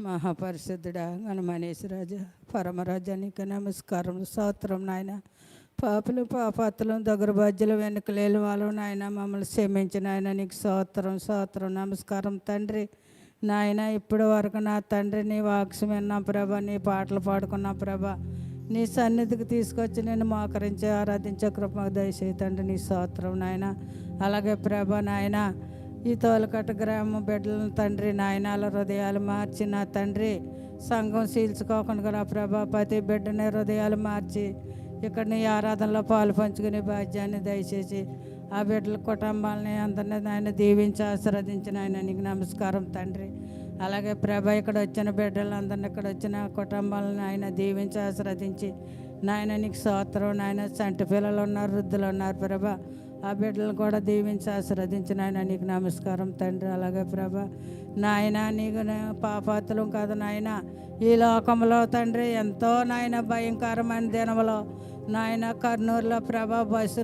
మహాపరిశుద్ధుడా గణమనేశ్వరాజా పరమరాజా నీకు నమస్కారం స్తోత్రం నాయన. పాపులు పాపాత్తులం దగ్గర బాధ్యులు వెనుకలేని వాళ్ళు నాయన మమ్మల్ని క్షమించిన ఆయన నీకు స్తోత్రం స్తోత్రం నమస్కారం తండ్రి. నాయన ఇప్పటి వరకు నా తండ్రి నీ వాక్యం విన్నాం ప్రభా, నీ పాటలు పాడుకున్నాం ప్రభా, నీ సన్నిధికి తీసుకొచ్చి నేను మోకరించి ఆరాధించే కృప దయచేయి తండ్రి. నీ స్తోత్రం నాయన. అలాగే ప్రభా నాయన ఈ తోలకట్ట గ్రామం బిడ్డలను తండ్రి నాయనాల హృదయాలు మార్చి నా తండ్రి సంఘం చీల్చుకోకుండా నా ప్రభా ప్రతి బిడ్డని హృదయాలు మార్చి ఇక్కడ నీ ఆరాధనలో పాలు పంచుకునే భాగ్యాన్ని దయచేసి ఆ బిడ్డల కుటుంబాలని అందరినీ నాయన దీవించి ఆశీర్వదించిన ఆయన నీకు నమస్కారం తండ్రి. అలాగే ప్రభా ఇక్కడ వచ్చిన బిడ్డలందరినీ ఇక్కడ వచ్చిన కుటుంబాలను ఆయన దీవించి ఆశీర్వదించి నాయన నీకు స్తోత్రం నాయన. చంటి పిల్లలు ఉన్నారు, వృద్ధులు ఉన్నారు ప్రభా, ఆ బిడ్డలు కూడా దీవించి ఆశీర్వదించిన ఆయన నీకు నమస్కారం తండ్రి. అలాగే ప్రభా నాయన నీకు పాపాతులం కాదు నాయన, ఈ లోకంలో తండ్రి ఎంతో నాయన భయంకరమైన దినములో నాయన కర్నూలులో ప్రభా బస్సు